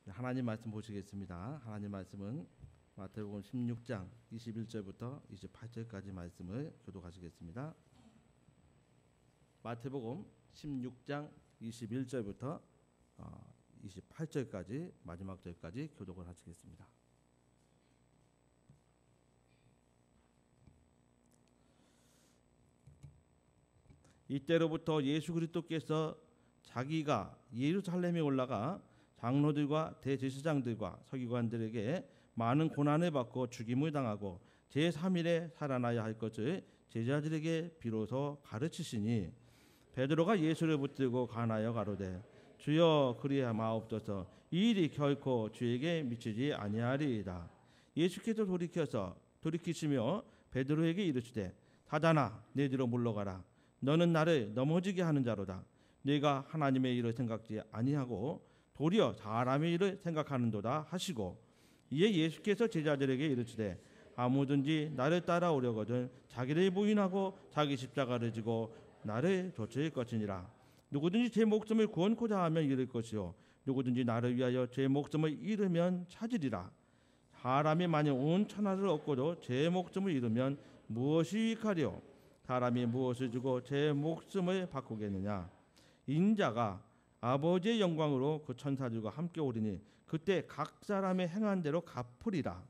하나님 말씀 보시겠습니다. 하나님 말씀은 마태복음 16장 21절부터 28절까지 말씀을 교독하시겠습니다. 마태복음 16장 21절부터 28절까지 마지막 절까지 교독을 하시겠습니다. 이때로부터 예수 그리스도께서 자기가 예루살렘에 올라가 장로들과 대제사장들과 서기관들에게 많은 고난을 받고 죽임을 당하고 제3일에 살아나야 할 것을 제자들에게 비로소 가르치시니 베드로가 예수를 붙들고 간하여 가로되 주여 그리하 마옵소서 이 일이 결코 주에게 미치지 아니하리이다. 예수께서 돌이키시며 베드로에게 이르시되 사단아 내 뒤로 물러가라. 너는 나를 넘어지게 하는 자로다. 네가 하나님의 일을 생각지 아니하고 도리어 사람의 일을 생각하는도다 하시고 이에 예수께서 제자들에게 이르시되 아무든지 나를 따라오려거든 자기를 부인하고 자기 십자가를 지고 나를 좇을 것이니라. 누구든지 제 목숨을 구원코자 하면 잃을 것이요 누구든지 나를 위하여 제 목숨을 잃으면 찾으리라. 사람이 만일 온 천하를 얻고도 제 목숨을 잃으면 무엇이 유익하리요? 사람이 무엇을 주고 제 목숨을 바꾸겠느냐? 인자가 아버지의 영광으로 그 천사들과 함께 오리니 그때 각 사람의 행한 대로 갚으리라.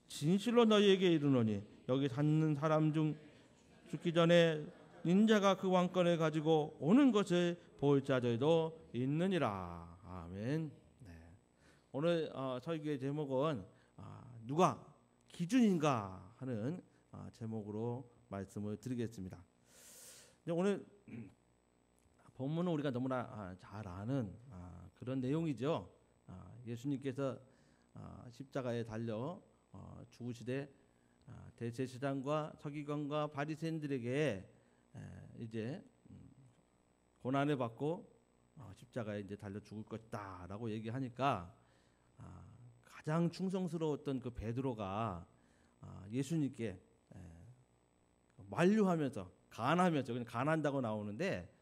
진실로 너희에게 이르노니 여기 사는 사람 중 죽기 전에 인자가 그 왕권을 가지고 오는 것을 볼 자들도 있느니라. 아멘. 네. 오늘 설교의 제목은 누가 기준인가 하는 제목으로 말씀을 드리겠습니다. 오늘 본문은 우리가 너무나 잘 아는 그런 내용이죠. 예수님께서 십자가에 달려 죽으시되 대제사장과 서기관과 바리새인들에게 이제 고난을 받고 십자가에 이제 달려 죽을 것이다라고 얘기하니까 가장 충성스러웠던 그 베드로가 예수님께 만류하면서 간하면서 그냥 간한다고 나오는데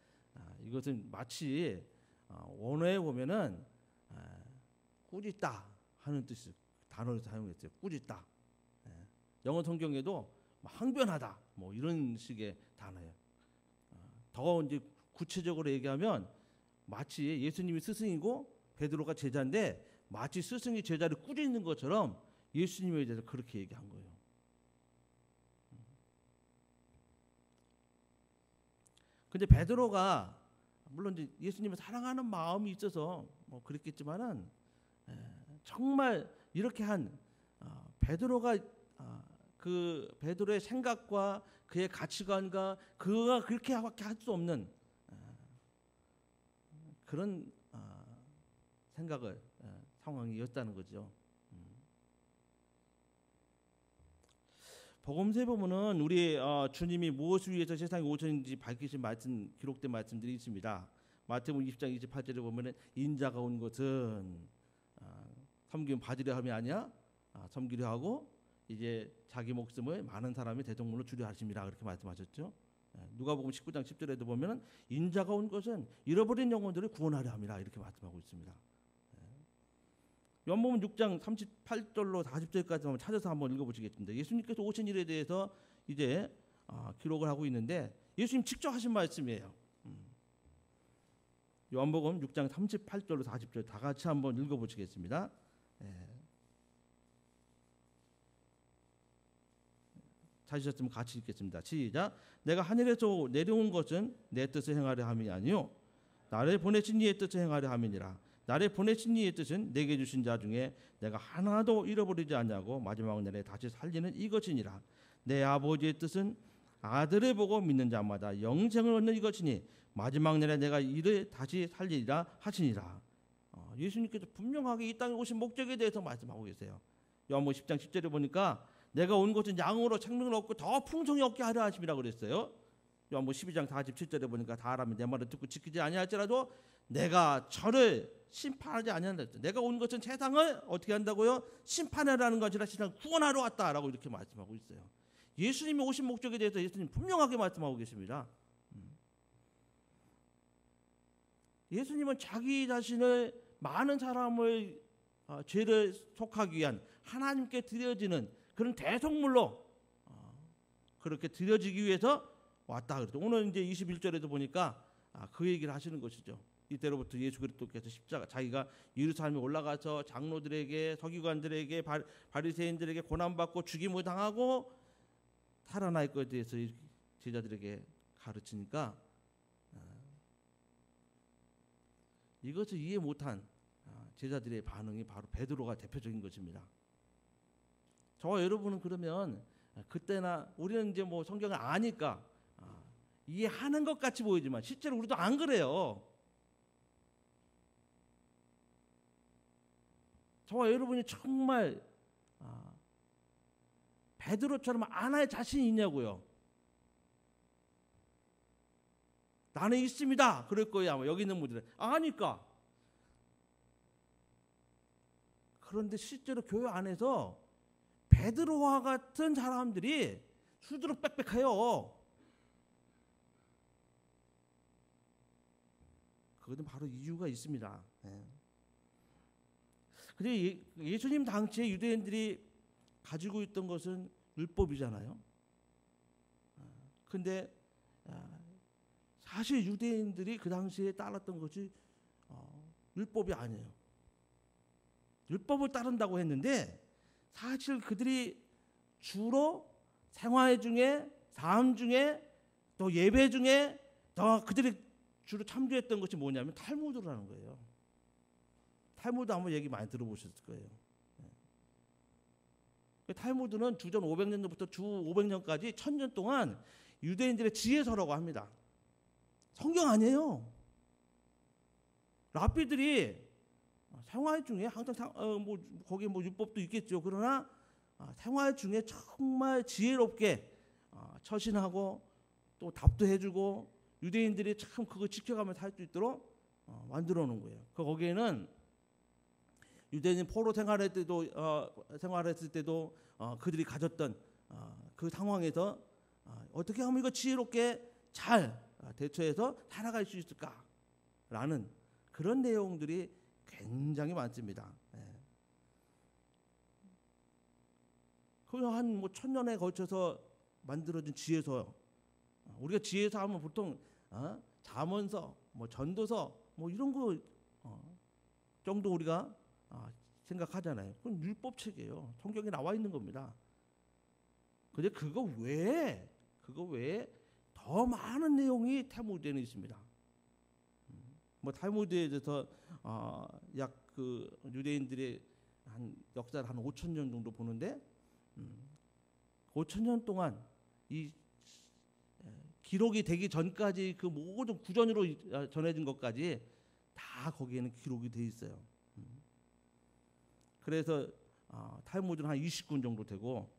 이것은 마치 원어에 보면은 꾸짖다 하는 뜻이 단어를 사용했어요. 꾸짖다. 영어 성경에도 항변하다 뭐 이런 식의 단어예요. 더 이제 구체적으로 얘기하면 마치 예수님이 스승이고 베드로가 제자인데 마치 스승이 제자를 꾸짖는 것처럼 예수님에 대해서 그렇게 얘기한 거예요. 근데 베드로가 물론 이제 예수님을 사랑하는 마음이 있어서 뭐 그랬겠지만은 정말 이렇게 한 베드로가 그 베드로의 생각과 그의 가치관과 그가 그렇게밖에 할 수 없는 그런 생각을 상황이었다는 거죠. 복음서에 보면은 우리 주님이 무엇을 위해서 세상에 오셨는지 밝히신 말씀, 기록된 말씀들이 있습니다. 마태복음 20장 28절에 보면은 인자가 온 것은 섬김 받으려 함이 아니야, 섬기려 하고 이제 자기 목숨을 많은 사람의 대속물로 주려 하심이라 그렇게 말씀하셨죠. 누가복음 19장 10절에도 보면은 인자가 온 것은 잃어버린 영혼들을 구원하려 함이라 이렇게 말씀하고 있습니다. 요한복음 6장 38절로 40절까지 한번 찾아서 한번 읽어보시겠습니다. 예수님께서 오신 일에 대해서 이제 기록을 하고 있는데 예수님 직접 하신 말씀이에요. 요한복음 6장 38절로 40절 다 같이 한번 읽어보시겠습니다. 찾으셨으면 같이 읽겠습니다. 시작. 내가 하늘에서 내려온 것은 내 뜻을 행하려 함이 아니요 나를 보내신 이의 뜻을 행하려 함이니라. 나를 보내신 이의 뜻은 내게 주신 자 중에 내가 하나도 잃어버리지 않냐고 마지막 날에 다시 살리는 이것이니라. 내 아버지의 뜻은 아들을 보고 믿는 자마다 영생을 얻는 이것이니 마지막 날에 내가 이를 다시 살리리라 하시니라. 예수님께서 분명하게 이 땅에 오신 목적에 대해서 말씀하고 계세요. 요한복음 10장 10절에 보니까 내가 온 것은 양으로 생명을 얻고 더 풍성히 얻게 하려 하심이라 그랬어요. 요한복음 12장 47절에 보니까 사람이 내 말을 듣고 지키지 아니할지라도 내가 저를 심판하지 아니한다. 내가 온 것은 세상을 어떻게 한다고요? 심판하라는 것이라 세상을 구원하러 왔다라고 이렇게 말씀하고 있어요. 예수님이 오신 목적에 대해서 예수님 분명하게 말씀하고 계십니다. 예수님은 자기 자신을 많은 사람을 죄를 속하기 위한 하나님께 드려지는 그런 대속물로 그렇게 드려지기 위해서 왔다 그랬죠. 오늘 이제 21절에도 보니까 그 얘기를 하시는 것이죠. 이때로부터 예수 그리스도께서 십자가 자기가 예루살렘에 올라가서 장로들에게 서기관들에게 바리새인들에게 고난받고 죽임을 당하고 살아날 것에 대해서 제자들에게 가르치니까 이것을 이해 못한 제자들의 반응이 바로 베드로가 대표적인 것입니다. 저와 여러분은 그러면 그때나 우리는 이제 뭐 성경을 아니까 이해하는 것 같이 보이지만 실제로 우리도 안 그래요. 저와 여러분이 정말 베드로처럼 안 할 자신이 있냐고요. 나는 있습니다. 그럴 거예요. 아마 여기 있는 분들은 아니까. 그런데 실제로 교회 안에서 베드로와 같은 사람들이 수두룩 빽빽해요. 그것은 바로 이유가 있습니다. 근데 예수님 당시에 유대인들이 가지고 있던 것은 율법이잖아요. 근데 사실 유대인들이 그 당시에 따랐던 것이 율법이 아니에요. 율법을 따른다고 했는데 사실 그들이 주로 생활 중에, 삶 중에, 또 예배 중에 더 그들이 주로 참조했던 것이 뭐냐면 탈무드라는 거예요. 탈무드 한번 얘기 많이 들어보셨을 거예요. 탈무드는 주전 500년부터 주 500년까지 1000년 동안 유대인들의 지혜서라고 합니다. 성경 아니에요. 랍비들이 생활 중에 항상 거기에 뭐 율법도 있겠죠. 그러나 생활 중에 정말 지혜롭게 처신하고 또 답도 해주고 유대인들이 참 그거 지켜가면서 살 수 있도록 만들어 놓은 거예요. 거기에는 유대인 포로 생활했을 때도 그들이 가졌던 그 상황에서 어떻게 하면 이거 지혜롭게 잘 대처해서 살아갈 수 있을까라는 그런 내용들이 굉장히 많습니다. 한 뭐 1000년에 걸쳐서 만들어진 지혜서. 우리가 지혜서 하면 보통 잠언서, 뭐 전도서, 뭐 이런 거 정도 우리가 생각하잖아요. 그건 율법책이에요. 성경에 나와 있는 겁니다. 근데 그거 외에 더 많은 내용이 탈무드에는 있습니다. 뭐 탈무드에 대해서 약 그 유대인들의 한 역사를 한 5000년 정도 보는데 5000년 동안 이 기록이 되기 전까지 그 모든 구전으로 전해진 것까지 다 거기에는 기록이 돼 있어요. 그래서 탈무드는 한 20권 정도 되고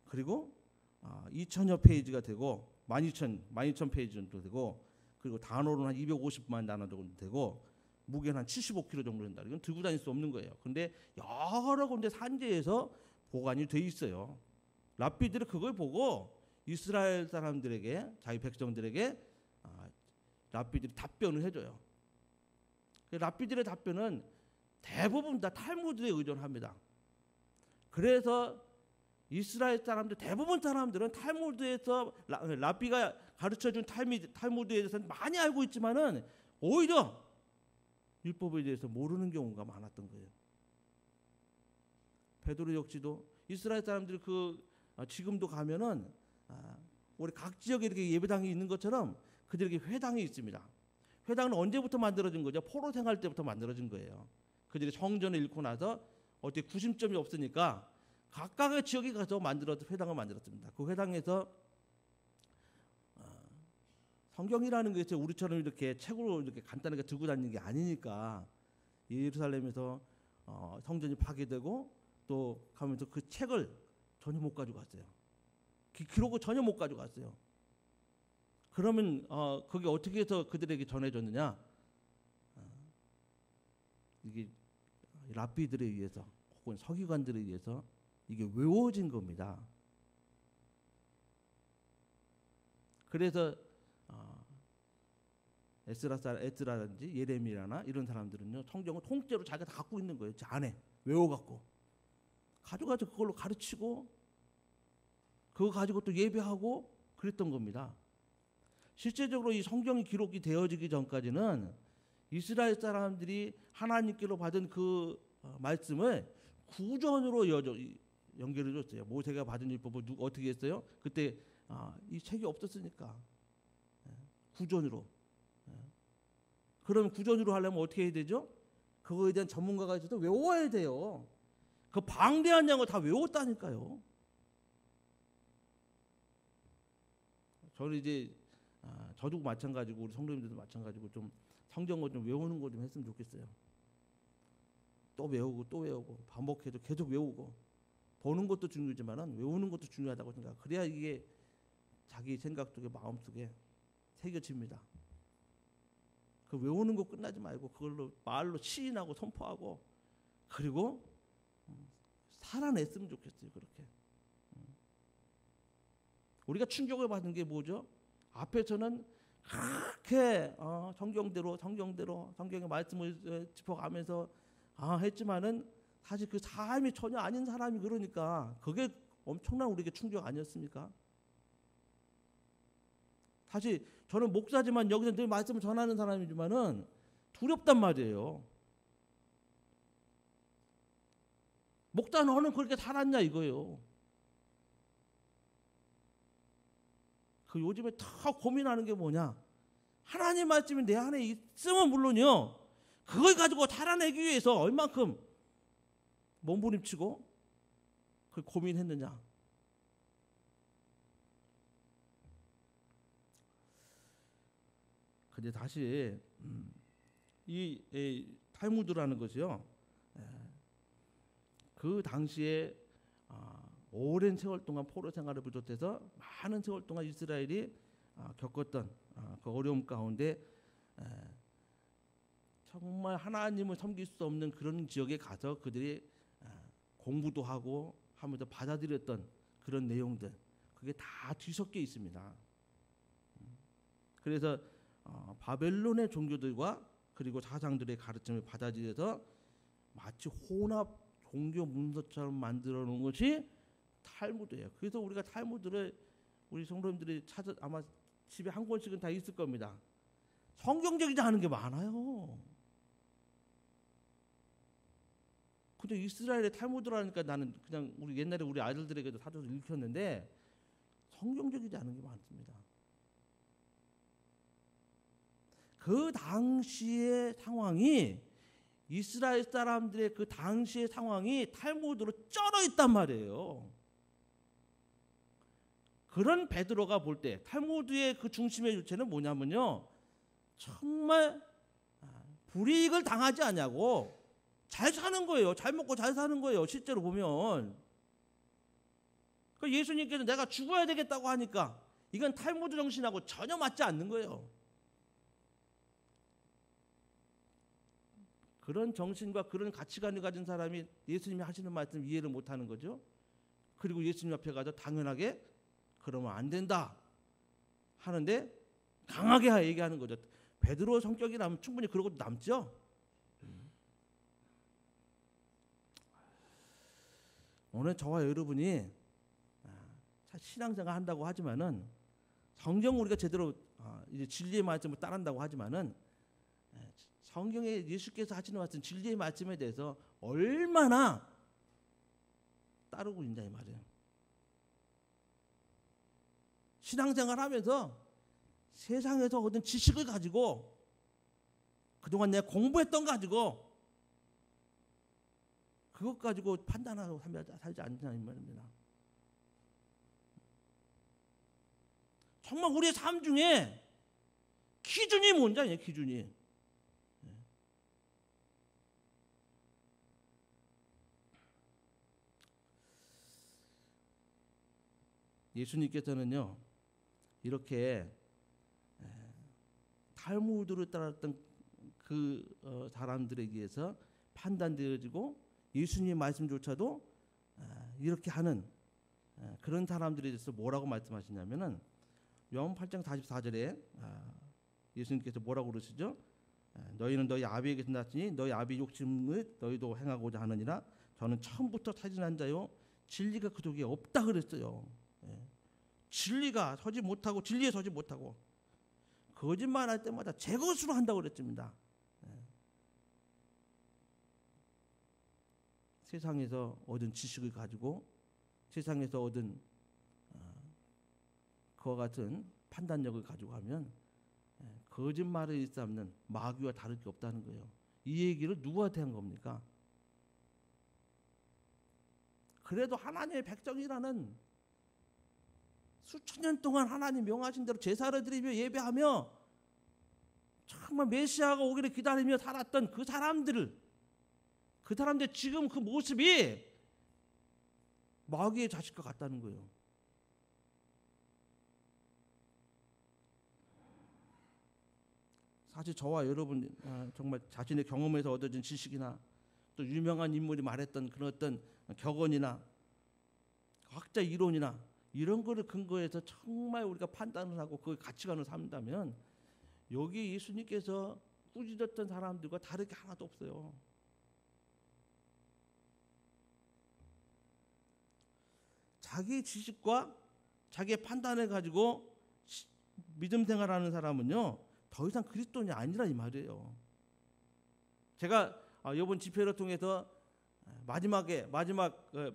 그리고 2000여 페이지가 되고 12,000 페이지 정도 되고 그리고 단어로는 한 250만 단어 정도 되고 무게는 한 75kg 정도 된다. 이건 들고 다닐 수 없는 거예요. 근데 여러 군데 산지에서 보관이 돼 있어요. 랍비들이 그걸 보고 이스라엘 사람들에게 자기 백성들에게 랍비들이 답변을 해줘요. 랍비들의 답변은 대부분 다 탈무드에 의존합니다. 그래서 이스라엘 사람들 대부분 사람들은 탈무드에서 랍비가 가르쳐준 탈무드에 대해서는 많이 알고 있지만은 오히려 율법에 대해서 모르는 경우가 많았던 거예요. 베드로 역시도 이스라엘 사람들이 지금도 가면은 우리 각 지역에 이렇게 예배당이 있는 것처럼 그들에게 회당이 있습니다. 회당은 언제부터 만들어진 거죠? 포로 생활 때부터 만들어진 거예요. 그들이 성전을 잃고 나서 어떻게 구심점이 없으니까 각각의 지역에 가서 회당을 만들었습니다. 그 회당에서 성경이라는 것이 우리처럼 이렇게 책으로 이렇게 간단하게 들고 다니는 게 아니니까 예루살렘에서 성전이 파괴되고 또 가면서 그 책을 전혀 못 가져갔어요. 기록을 전혀 못 가져갔어요. 그러면 그게 어떻게 해서 그들에게 전해졌느냐? 이게 랍비들에 의해서 혹은 서기관들에 의해서 이게 외워진 겁니다. 그래서 에스라든지 예레미야나 이런 사람들은요, 성경을 통째로 자기가 다 갖고 있는 거예요. 제 안에 외워갖고 가져가서 그걸로 가르치고 그거 가지고 또 예배하고 그랬던 겁니다. 실제적으로 이 성경이 기록이 되어지기 전까지는 이스라엘 사람들이 하나님께로 받은 그 말씀을 구전으로 연결해 줬어요. 모세가 받은 율법을 누가 어떻게 했어요? 그때 이 책이 없었으니까 구전으로. 그러면 구전으로 하려면 어떻게 해야 되죠? 그거에 대한 전문가가 있어서 외워야 돼요. 그 방대한 양을 다 외웠다니까요. 저는 이제 저도 마찬가지고 우리 성도님들도 마찬가지고 좀 성경을 좀 외우는 거 좀 했으면 좋겠어요. 또 외우고 또 외우고 반복해도 계속 외우고 보는 것도 중요하지만 외우는 것도 중요하다고 생각. 그래야 이게 자기 생각 속에 마음 속에 새겨집니다. 그 외우는 거 끝나지 말고 그걸로 말로 시인하고 선포하고 그리고 살아냈으면 좋겠어요. 그렇게. 우리가 충격을 받은 게 뭐죠? 앞에서는 그렇게 성경대로 성경의 말씀을 짚어가면서 했지만은 사실 그 삶이 전혀 아닌 사람이 그러니까 그게 엄청난 우리에게 충격 아니었습니까? 사실 저는 목사지만 여기서 늘 말씀을 전하는 사람이지만은 두렵단 말이에요. 목사 너는 그렇게 살았냐 이거예요. 그 요즘에 더 고민하는 게 뭐냐? 하나님 말씀이 내 안에 있으면 물론요. 그걸 가지고 살아내기 위해서 얼만큼 몸부림치고 그 고민했느냐? 근데 다시 이 탈무드라는 것이요. 그 당시에 오랜 세월 동안 포로 생활을 비롯해서 많은 세월 동안 이스라엘이 겪었던 그 어려움 가운데 정말 하나님을 섬길 수 없는 그런 지역에 가서 그들이 공부도 하고 하면서 받아들였던 그런 내용들 그게 다 뒤섞여 있습니다. 그래서 바벨론의 종교들과 그리고 사상들의 가르침을 받아들여서 마치 혼합 종교 문서처럼 만들어 놓은 것이 탈무드예요. 그래서 우리가 탈무드를 우리 성도님들이 아마 집에 한 권씩은 다 있을 겁니다. 성경적이지 않은 게 많아요. 근데 이스라엘의 탈무드라니까 나는 그냥 우리 옛날에 우리 아들들에게도 사줘서 읽혔는데 성경적이지 않은 게 많습니다. 그 당시의 상황이 이스라엘 사람들의 그 당시의 상황이 탈무드로 쩔어 있단 말이에요. 그런 베드로가 볼 때 탈무드의 그 중심의 주체는 뭐냐면요. 정말 불이익을 당하지 않냐고 잘 사는 거예요. 잘 먹고 잘 사는 거예요. 실제로 보면. 예수님께서 내가 죽어야 되겠다고 하니까 이건 탈무드 정신하고 전혀 맞지 않는 거예요. 그런 정신과 그런 가치관을 가진 사람이 예수님이 하시는 말씀 이해를 못하는 거죠. 그리고 예수님 앞에 가서 당연하게 그러면 안 된다 하는데 강하게 얘기하는 거죠. 베드로 성격이 나면 충분히 그러고도 남죠. 오늘 저와 여러분이 신앙생활 한다고 하지만은 성경 우리가 제대로 이제 진리의 말씀을 따른다고 하지만은 성경에 예수께서 하시는 말씀 진리의 말씀에 대해서 얼마나 따르고 있냐 이 말이에요. 신앙생활 하면서 세상에서 얻은 지식을 가지고 그동안 내가 공부했던 거 가지고 그것 가지고 판단하고 살지 않는다는 말입니다. 정말 우리의 삶 중에 기준이 뭔지 아니에요. 기준이. 예수님께서는요. 이렇게 탈무드를 따랐던 그 사람들에 의해서 판단되어지고 예수님의 말씀조차도 이렇게 하는 그런 사람들에 대해서 뭐라고 말씀하시냐면은 요한 8장 44절에 예수님께서 뭐라고 그러시죠? 너희는 너희 아비에게서 났으니 너희 아비 욕심을 너희도 행하고자 하느니라. 저는 처음부터 타진한 자요 진리가 그 속에 없다 그랬어요. 진리가 서지 못하고 진리에 서지 못하고 거짓말할 때마다 제 것으로 한다고 그랬습니다. 세상에서 얻은 지식을 가지고 세상에서 얻은 그와 같은 판단력을 가지고 하면 거짓말을 일삼는 마귀와 다를 게 없다는 거예요. 이 얘기를 누구한테 한 겁니까? 그래도 하나님의 백성이라는 수천 년 동안 하나님 명하신 대로 제사를 드리며 예배하며 정말 메시아가 오기를 기다리며 살았던 그 사람들 지금 그 모습이 마귀의 자식과 같다는 거예요. 사실 저와 여러분 정말 자신의 경험에서 얻어진 지식이나 또 유명한 인물이 말했던 그런 어떤 격언이나 학자 이론이나 이런 거를 근거해서 정말 우리가 판단을 하고 그 가치관을 삼는다면 여기 예수님께서 꾸짖었던 사람들과 다를 게 하나도 없어요. 자기 지식과 자기의 판단을 가지고 믿음 생활하는 사람은요 더 이상 그리스도인이 아니라 이 말이에요. 제가 이번 집회를 통해서 마지막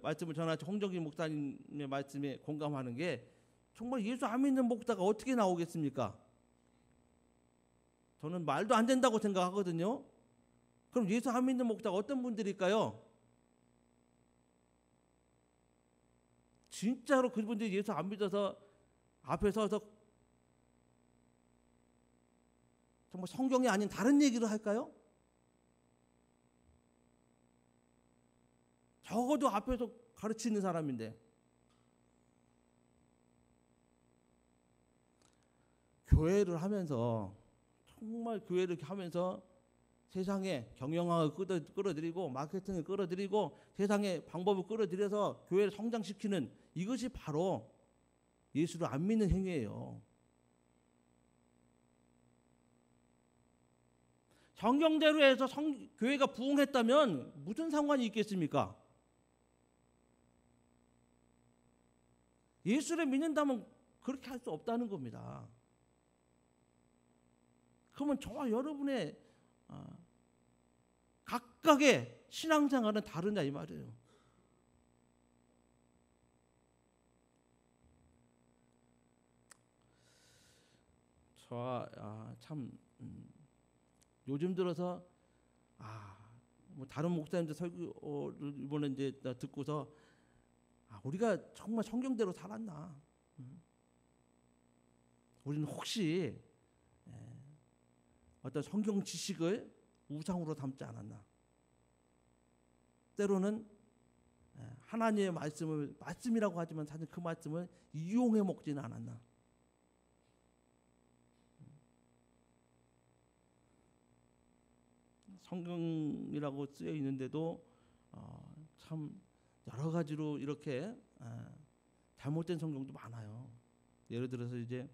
말씀을 전하신 홍정진 목사님의 말씀에 공감하는 게 정말 예수 안 믿는 목사가 어떻게 나오겠습니까? 저는 말도 안 된다고 생각하거든요. 그럼 예수 안 믿는 목사가 어떤 분들일까요? 진짜로 그분들이 예수 안 믿어서 앞에 서서 정말 성경이 아닌 다른 얘기를 할까요? 적어도 앞에서 가르치는 사람인데 교회를 하면서 정말 교회를 하면서 세상에 경영학을 끌어들이고 마케팅을 끌어들이고 세상의 방법을 끌어들여서 교회를 성장시키는 이것이 바로 예수를 안 믿는 행위예요. 성경대로 해서 교회가 부흥했다면 무슨 상관이 있겠습니까? 예수를 믿는다면 그렇게 할 수 없다는 겁니다. 그러면 저와 여러분의 각각의 신앙생활은 다르냐 이 말이에요. 저와 참 요즘 들어서 뭐 다른 목사님들 설교를 이번에 이제 듣고서 우리가 정말 성경대로 살았나? 우리는 혹시 어떤 성경 지식을 우상으로 삼지 않았나? 때로는 하나님의 말씀을 말씀이라고 하지만 사실 그 말씀을 이용해 먹지는 않았나? 성경이라고 쓰여 있는데도 참 여러 가지로 이렇게 잘못된 성경도 많아요. 예를 들어서 이제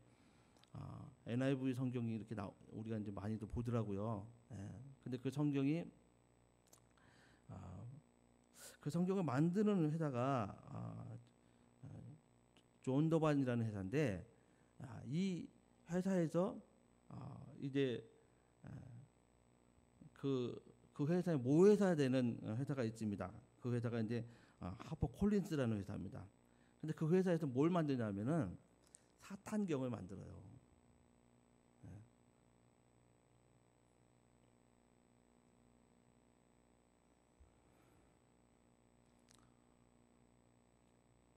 NIV 성경이 이렇게 우리가 이제 많이들 보더라고요. 근데 그 성경이 그 성경을 만드는 회사가 존 더반이라는 회사인데 이 회사에서 이제 그 회사의 모회사 되는 회사가 있습니다. 그 회사가 이제 하퍼 콜린스라는 회사입니다. 근데 그 회사에서 뭘 만드냐면은 사탄경을 만들어요.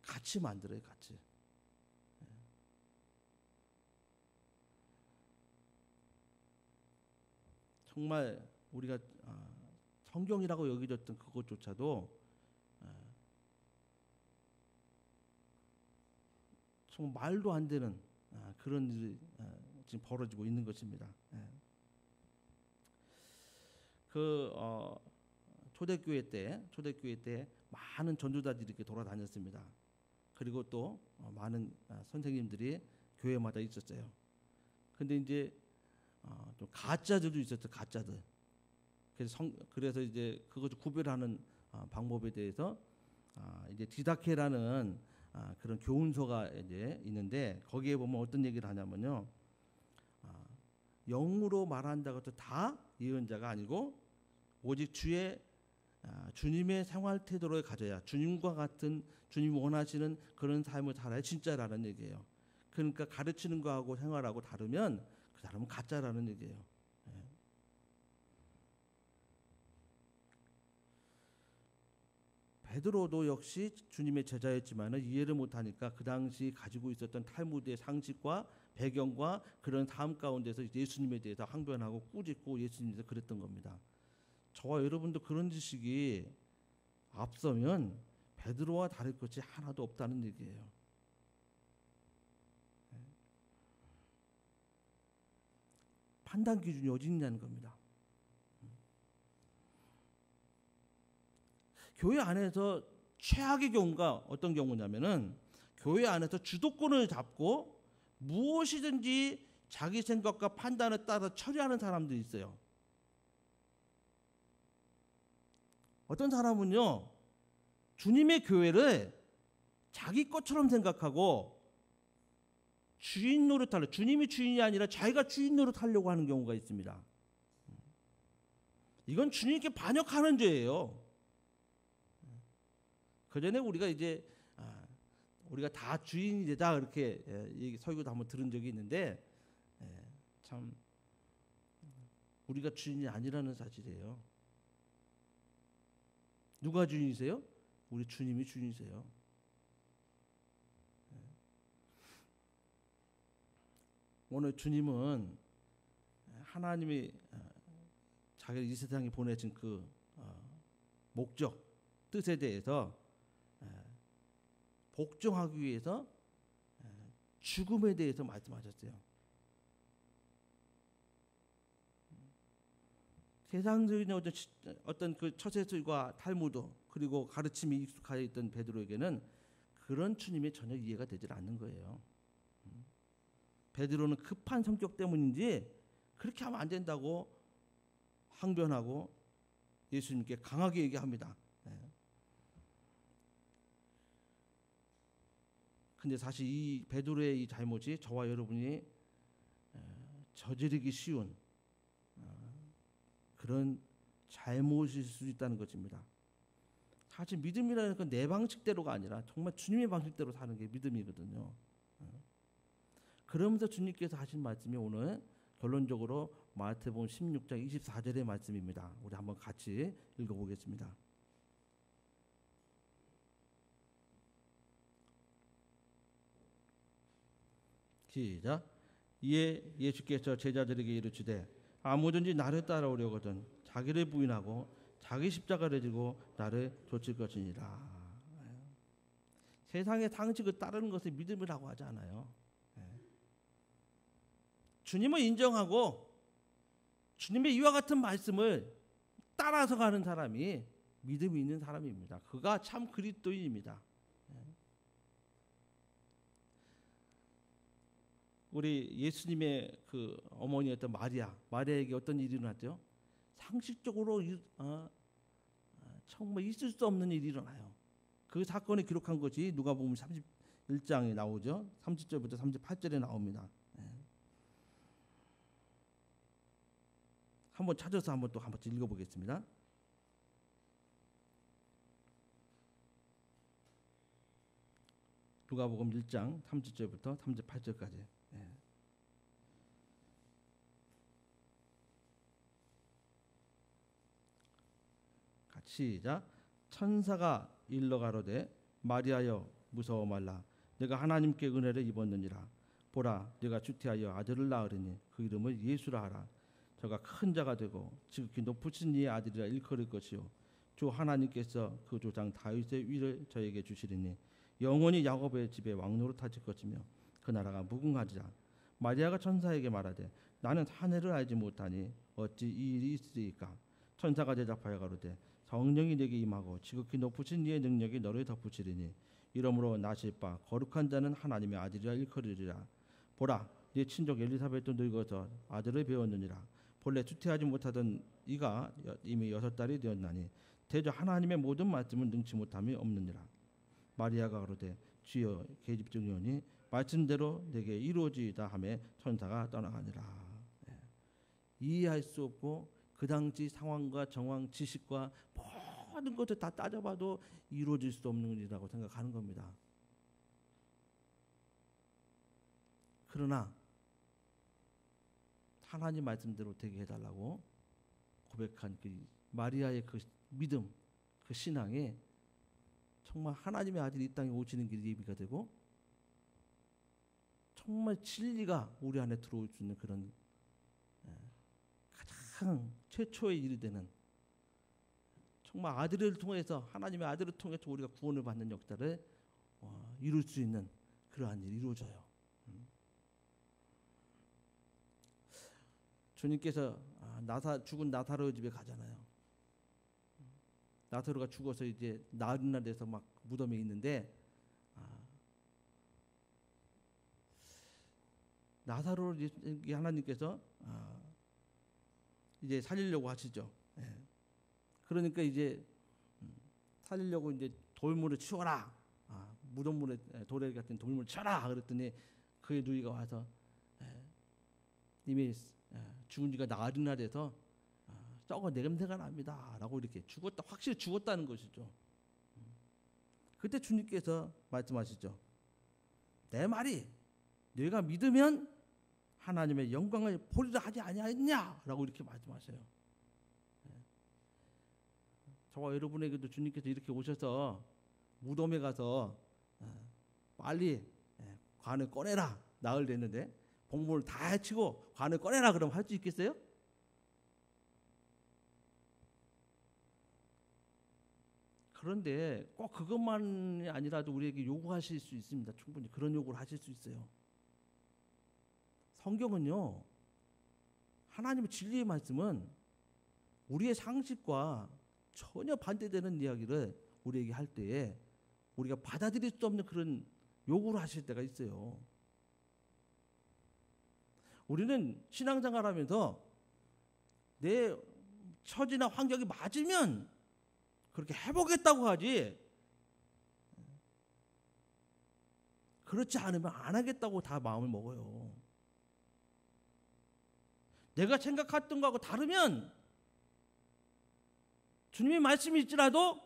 같이 만들어요, 같이. 정말 우리가 성경이라고 여겨졌던 그것조차도 정말 말도 안 되는 그런 일이 지금 벌어지고 있는 것입니다. 그 초대교회 때 많은 전도자들이 이렇게 돌아다녔습니다. 그리고 또 많은 선생님들이 교회마다 있었어요. 근데 이제 좀 가짜들도 있었죠. 가짜들. 그래서 이제 그것을 구별하는 방법에 대해서 이제 디다케라는 그런 교훈서가 이제 있는데 거기에 보면 어떤 얘기를 하냐면요. 영으로 말한다고 해서 다 예언자가 아니고 오직 주님의 생활 태도를 가져야 주님과 같은 주님 원하시는 그런 삶을 살아야 진짜라는 얘기예요. 그러니까 가르치는 거하고 생활하고 다르면 그 사람은 가짜라는 얘기예요. 베드로도 역시 주님의 제자였지만 이해를 못하니까 그 당시 가지고 있었던 탈무드의 상식과 배경과 그런 삶 가운데서 예수님에 대해서 항변하고 꾸짖고 예수님에 대해서 그랬던 겁니다. 저와 여러분도 그런 지식이 앞서면 베드로와 다를 것이 하나도 없다는 얘기예요. 판단 기준이 어디 있냐는 겁니다. 교회 안에서 최악의 경우가 어떤 경우냐면은 교회 안에서 주도권을 잡고 무엇이든지 자기 생각과 판단에 따라 처리하는 사람들이 있어요. 어떤 사람은요, 주님의 교회를 자기 것처럼 생각하고 주인 노릇하려, 주님이 주인이 아니라 자기가 주인 노릇하려고 하는 경우가 있습니다. 이건 주님께 반역하는 죄예요. 그 전에 우리가 이제 우리가 다 주인이 되자 이렇게 설교도 한번 들은 적이 있는데 참 우리가 주인이 아니라는 사실이에요. 누가 주인이세요? 우리 주님이 주인이세요. 오늘 주님은 하나님이 자기를 이 세상에 보내신 그 목적, 뜻에 대해서 복종하기 위해서 죽음에 대해서 말씀하셨어요. 세상적인 어떤 그 처세술과 탈무드 그리고 가르침이 익숙하여 있던 베드로에게는 그런 주님이 전혀 이해가 되질 않는 거예요. 베드로는 급한 성격 때문인지 그렇게 하면 안 된다고 항변하고 예수님께 강하게 얘기합니다. 근데 사실 이 베드로의 이 잘못이 저와 여러분이 저지르기 쉬운 그런 잘못일 수 있다는 것입니다. 사실 믿음이라는 건 내 방식대로가 아니라 정말 주님의 방식대로 사는 게 믿음이거든요. 그러면서 주님께서 하신 말씀이 오늘 결론적으로 마태복음 16장 24절의 말씀입니다. 우리 한번 같이 읽어보겠습니다. 시작. 이에 예수께서 제자들에게 이르시되 아무든지 나를 따라오려거든 자기를 부인하고 자기 십자가를 지고 나를 좇을 것이니라. 세상의 상식을 따르는 것을 믿음이라고 하지 않아요. 주님을 인정하고 주님의 이와 같은 말씀을 따라서 가는 사람이 믿음이 있는 사람입니다. 그가 참 그리스도인입니다. 우리 예수님의 그 어머니였던 마리아에게 어떤 일이 일어났죠? 상식적으로 정말 있을 수 없는 일이 일어나요. 그 사건을 기록한 것이 누가복음 31장에 나오죠. 30절부터 38절에 나옵니다. 한번 찾아서 한번 읽어보겠습니다. 누가복음 1장 30절부터 38절까지. 시작. 천사가 일러 가로되 마리아여 무서워 말라 내가 하나님께 은혜를 입었느니라. 보라 네가 주태하여 아들을 낳으리니 그 이름을 예수라 하라. 저가 큰 자가 되고 지극히 높으신 이의 아들이라 일컬을 것이요 주 하나님께서 그 조상 다윗의 위를 저에게 주시리니 영원히 야곱의 집에 왕노릇하실 것이며 그 나라가 무궁하리라. 마리아가 천사에게 말하되 나는 사내를 알지 못하니 어찌 이 일이 있으리까. 천사가 대답하여 가로되 성령이 네게 임하고 지극히 높으신 이의 능력이 너를 덮으시리니 이러므로 나실 바 거룩한 자는 하나님의 아들이라 일컬으리라. 보라 네 친족 엘리사벳도 늙어서 아들을 배웠느니라. 본래 주태하지 못하던 이가 이미 6달이 되었나니 대저 하나님의 모든 말씀은 능치 못함이 없느니라. 마리아가 가로되 주여 계집종이오니 말씀대로 내게 이루어지이다 하매 천사가 떠나가니라. 이해할 수 없고 그 당시 상황과 정황, 지식과 모든 것을 다 따져봐도 이루어질 수 없는 일이라고 생각하는 겁니다. 그러나 하나님 말씀대로 되게 해달라고 고백한 그 마리아의 그 믿음, 그 신앙에 정말 하나님의 아들이 이 땅에 오시는 길이 예비가 되고 정말 진리가 우리 안에 들어올 수 있는 그런 가장 최초의 일이 되는 정말 아들을 통해서 하나님의 아들을 통해서 우리가 구원을 받는 역사를 이룰 수 있는 그러한 일이 이루어져요. 주님께서 죽은 나사로 집에 가잖아요. 나사로가 죽어서 이제 나흘이나 돼서 막 무덤에 있는데 나사로를 하나님께서 이제 살리려고 하시죠. 그러니까 이제 살리려고 이제 돌물을 치워라. 무덤물에 도래 같은 돌물을 치워라. 그랬더니 그의 누이가 와서 이미 죽은 지가 나흘이나 돼서 썩어 냄새가 납니다. 라고 이렇게 죽었다, 확실히 죽었다는 것이죠. 그때 주님께서 말씀하시죠. 내 말이 너희가 믿으면 하나님의 영광을 보리라 하지 아니하였냐? 라고 이렇게 말씀하셔요. 저와 여러분에게도 주님께서 이렇게 오셔서 무덤에 가서 빨리 관을 꺼내라. 나흘 됐는데 봉물을 다 해치고 관을 꺼내라 그러면 할 수 있겠어요? 그런데 꼭 그것만이 아니라도 우리에게 요구하실 수 있습니다. 충분히 그런 요구를 하실 수 있어요. 성경은요, 하나님의 진리의 말씀은 우리의 상식과 전혀 반대되는 이야기를 우리에게 할 때에 우리가 받아들일 수 없는 그런 요구를 하실 때가 있어요. 우리는 신앙생활하면서 내 처지나 환경이 맞으면 그렇게 해보겠다고 하지, 그렇지 않으면 안 하겠다고 다 마음을 먹어요. 내가 생각했던 거하고 다르면 주님의 말씀이 있지라도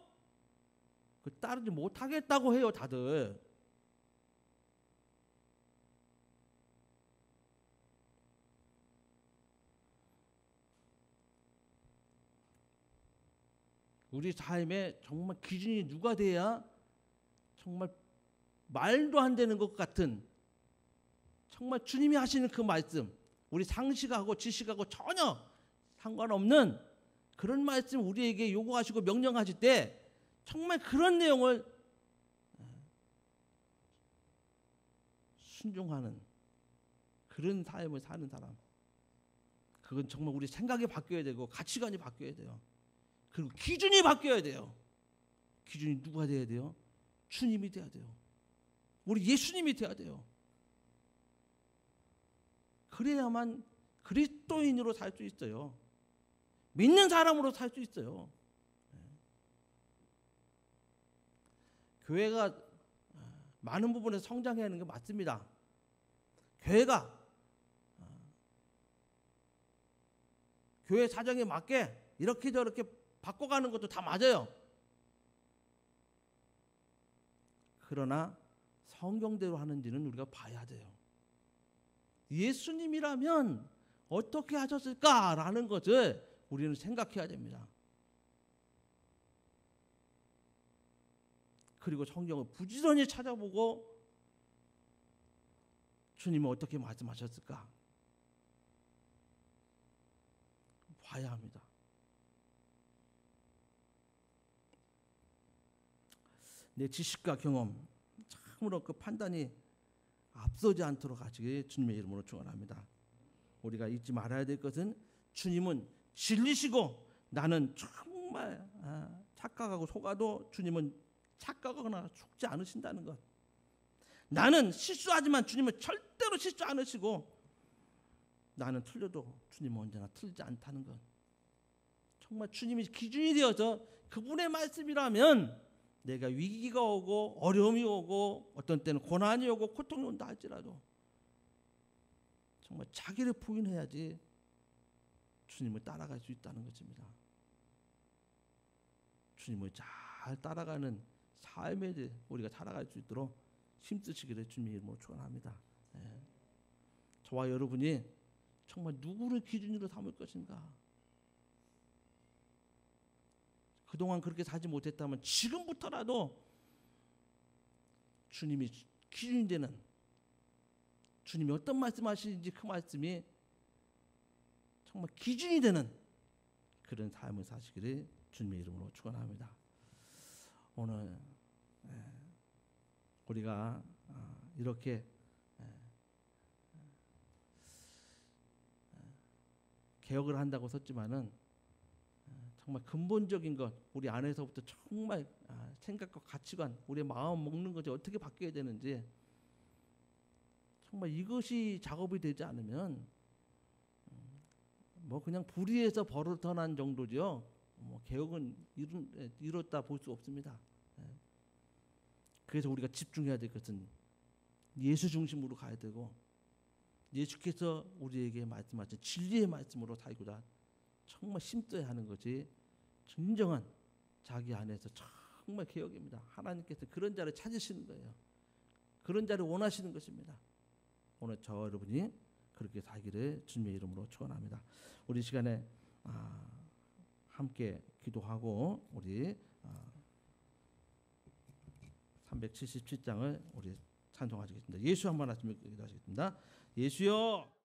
따르지 못하겠다고 해요, 다들. 우리 삶에 정말 기준이 누가 돼야 정말 말도 안 되는 것 같은, 정말 주님이 하시는 그 말씀, 우리 상식하고 지식하고 전혀 상관없는 그런 말씀 우리에게 요구하시고 명령하실 때 정말 그런 내용을 순종하는 그런 삶을 사는 사람, 그건 정말 우리 생각이 바뀌어야 되고 가치관이 바뀌어야 돼요. 그리고 기준이 바뀌어야 돼요. 기준이 누가 돼야 돼요? 주님이 돼야 돼요. 우리 예수님이 돼야 돼요. 그래야만 그리스도인으로 살 수 있어요. 믿는 사람으로 살 수 있어요. 교회가 많은 부분에서 성장해야 하는 게 맞습니다. 교회가 교회 사정에 맞게 이렇게 저렇게 바꿔가는 것도 다 맞아요. 그러나 성경대로 하는지는 우리가 봐야 돼요. 예수님이라면 어떻게 하셨을까라는 것을 우리는 생각해야 됩니다. 그리고 성경을 부지런히 찾아보고 주님은 어떻게 말씀하셨을까 봐야 합니다. 내 지식과 경험, 참으로 그 판단이 앞서지 않도록 하시길 주님의 이름으로 축원합니다. 우리가 잊지 말아야 될 것은 주님은 진리시고 나는 정말 착각하고 속아도 주님은 착각하거나 속지 않으신다는 것. 나는 실수하지만 주님은 절대로 실수 않으시고 나는 틀려도 주님은 언제나 틀리지 않다는 것. 정말 주님이 기준이 되어서 그분의 말씀이라면 내가 위기가 오고 어려움이 오고 어떤 때는 고난이 오고 고통이 온다 할지라도 정말 자기를 부인해야지 주님을 따라갈 수 있다는 것입니다. 주님을 잘 따라가는 삶에 우리가 살아갈 수 있도록 힘쓰시기를 주님의 이름으로 축원합니다. 저와 여러분이 정말 누구를 기준으로 삼을 것인가? 그동안 그렇게 살지 못했다면 지금부터라도 주님이 기준이 되는, 주님이 어떤 말씀하시는지 그 말씀이 정말 기준이 되는 그런 삶을 사시기를 주님의 이름으로 축원합니다. 오늘 우리가 이렇게 개혁을 한다고 썼지만은 정말 근본적인 것, 우리 안에서부터 정말 생각과 가치관, 우리의 마음 먹는 것이 어떻게 바뀌어야 되는지, 정말 이것이 작업이 되지 않으면 뭐 그냥 불의에서 버릇어난 정도죠. 뭐 개혁은 이뤘다 볼 수 없습니다. 그래서 우리가 집중해야 될 것은 예수 중심으로 가야 되고, 예수께서 우리에게 말씀하신 진리의 말씀으로 살고자 정말 힘써야 하는 것이 진정한 자기 안에서 정말 개혁입니다. 하나님께서 그런 자를 찾으시는 거예요. 그런 자를 원하시는 것입니다. 오늘 저 여러분이 그렇게 살기를 주님의 이름으로 축원합니다. 우리 시간에 함께 기도하고 우리 377장을 우리 찬송하시겠습니다. 예수 한번 하시면 기도하시겠습니다. 예수여